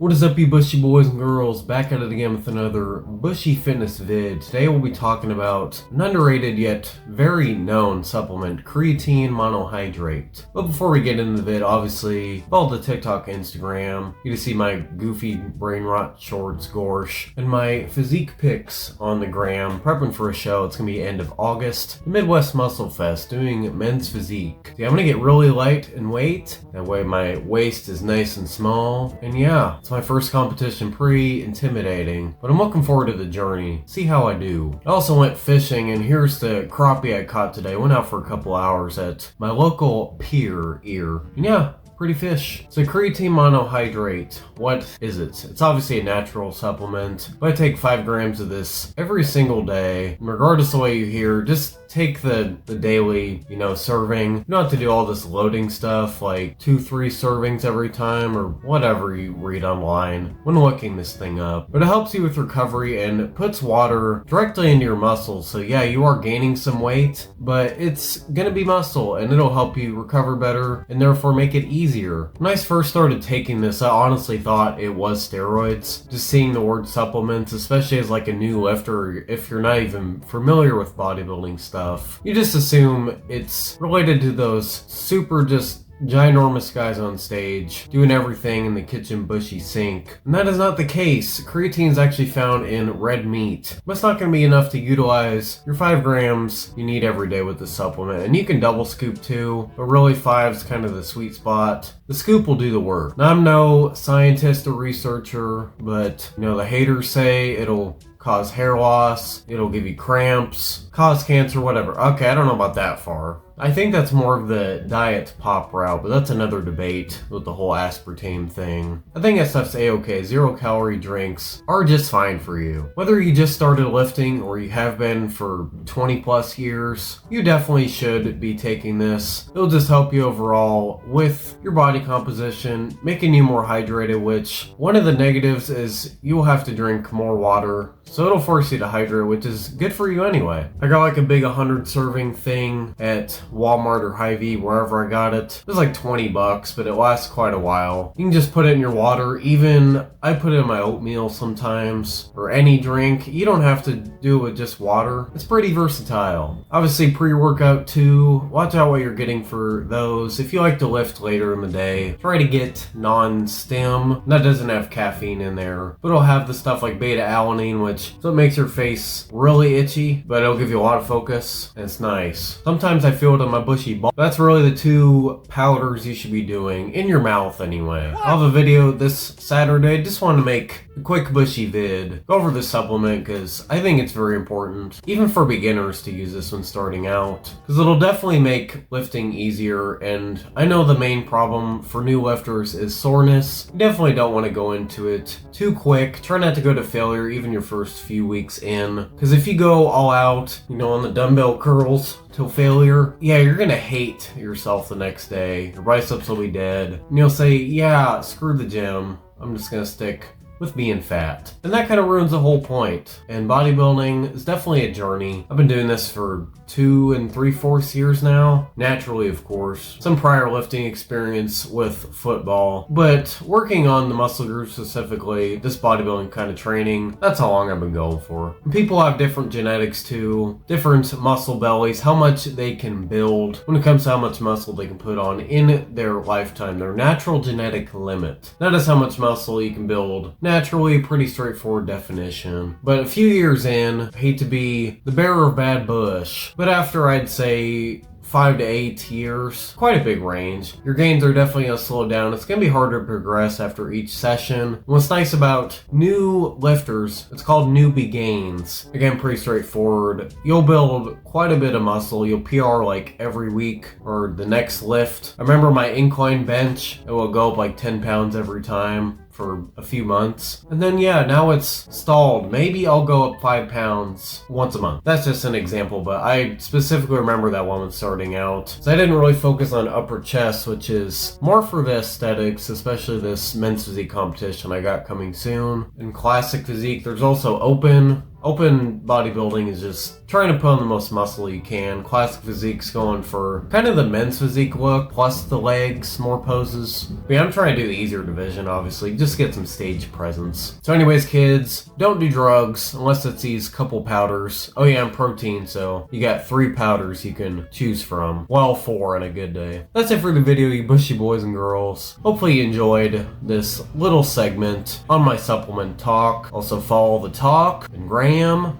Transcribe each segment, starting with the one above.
What is up, you bushy boys and girls? Back at it again with another bushy fitness vid. Today we'll be talking about an underrated yet very known supplement, creatine monohydrate. But before we get into the vid, obviously follow the TikTok, Instagram. You can see my goofy brain rot shorts, gorsh, and my physique pics on the gram. Prepping for a show. It's gonna be end of August. The Midwest Muscle Fest, doing men's physique. See, I'm gonna get really light in weight. That way my waist is nice and small. And yeah, it's my first competition, pretty intimidating, but I'm looking forward to the journey. See how I do. I also went fishing, and here's the crappie I caught today. Went out for a couple hours at my local pier here. And yeah, pretty fish. So creatine monohydrate, what is it? It's obviously a natural supplement, but I take 5 grams of this every single day. Regardless of what you hear, just take the daily, serving. You don't have to do all this loading stuff, like 2-3 servings every time, or whatever you read online when looking this thing up. But it helps you with recovery and puts water directly into your muscles. So yeah, you are gaining some weight, but it's gonna be muscle, and it'll help you recover better, and therefore make it easier. When I first started taking this, I honestly thought it was steroids. Just seeing the word supplements, especially as like a new lifter, if you're not even familiar with bodybuilding stuff, you just assume it's related to those super just ginormous guys on stage doing everything in the kitchen bushy sink. And that is not the case. Creatine is actually found in red meat. But it's not going to be enough to utilize your 5 grams you need every day with the supplement. And you can double scoop too, but really 5 is kind of the sweet spot. The scoop will do the work. Now, I'm no scientist or researcher, but the haters say it'll cause hair loss, it'll give you cramps, cause cancer, whatever. Okay, I don't know about that far. I think that's more of the diet pop route, but that's another debate with the whole aspartame thing. I think that stuff's a-okay. 0-calorie drinks are just fine for you. Whether you just started lifting or you have been for 20 plus years, you definitely should be taking this. It'll just help you overall with your body composition, making you more hydrated, which one of the negatives is you'll have to drink more water. So it'll force you to hydrate, which is good for you anyway. I got like a big 100 serving thing at Walmart or Hy-Vee, wherever I got it. It was like 20 bucks, but it lasts quite a while. You can just put it in your water. Even I put it in my oatmeal sometimes, or any drink. You don't have to do it with just water. It's pretty versatile. Obviously pre-workout too. Watch out what you're getting for those. If you like to lift later in the day, try to get non-stim. That doesn't have caffeine in there, but it'll have the stuff like beta-alanine, which so it makes your face really itchy, but it'll give you a lot of focus, and it's nice. Sometimes I feel it in my bushy ball. That's really the 2 powders you should be doing, in your mouth anyway. I'll have a video this Saturday. Just want to make a quick bushy vid, go over the supplement, because I think it's very important, even for beginners, to use this when starting out, because it'll definitely make lifting easier. And I know the main problem for new lifters is soreness. You definitely don't want to go into it too quick. Try not to go to failure even your first few weeks in, because if you go all out, on the dumbbell curls till failure, yeah, you're gonna hate yourself the next day. Your biceps will be dead, and you'll say, yeah, screw the gym, I'm just gonna stick with being fat. And that kind of ruins the whole point. And bodybuilding is definitely a journey. I've been doing this for 2 3/4 years now. Naturally, of course. Some prior lifting experience with football. But working on the muscle group specifically, this bodybuilding kind of training, that's how long I've been going for. And people have different genetics too, different muscle bellies, how much they can build when it comes to how much muscle they can put on in their lifetime, their natural genetic limit. That is how much muscle you can build naturally. Pretty straightforward definition. But a few years in, I hate to be the bearer of bad bush, but after I'd say 5 to 8 years, quite a big range. Your gains are definitely going to slow down. It's going to be harder to progress after each session. And what's nice about new lifters, it's called newbie gains. Again, pretty straightforward. You'll build quite a bit of muscle. You'll PR like every week or the next lift. I remember my incline bench, it will go up like 10 pounds every time for a few months. And then yeah, now it's stalled. Maybe I'll go up 5 pounds once a month. That's just an example, but I specifically remember that one when starting out. So I didn't really focus on upper chest, which is more for the aesthetics, especially this men's physique competition I got coming soon. In classic physique, there's also open Open bodybuilding is just trying to put on the most muscle you can. Classic physique's going for kind of the men's physique look, plus the legs, more poses. But yeah, I'm trying to do the easier division, obviously, just get some stage presence. So anyways, kids, don't do drugs unless it's these couple powders. Oh yeah, and protein, so you got 3 powders you can choose from. Well, 4 on a good day. That's it for the video, you bushy boys and girls. Hopefully you enjoyed this little segment on my supplement talk. Also follow the talk and Graham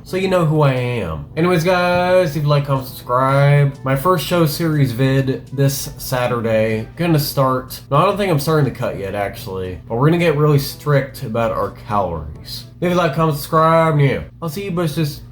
so you know who I am. Anyways, guys, if you like, comment, subscribe. My first show series vid this Saturday. Gonna start. No, I don't think I'm starting to cut yet, actually. But we're gonna get really strict about our calories. If you like, comment, subscribe, and yeah, I'll see you bushes.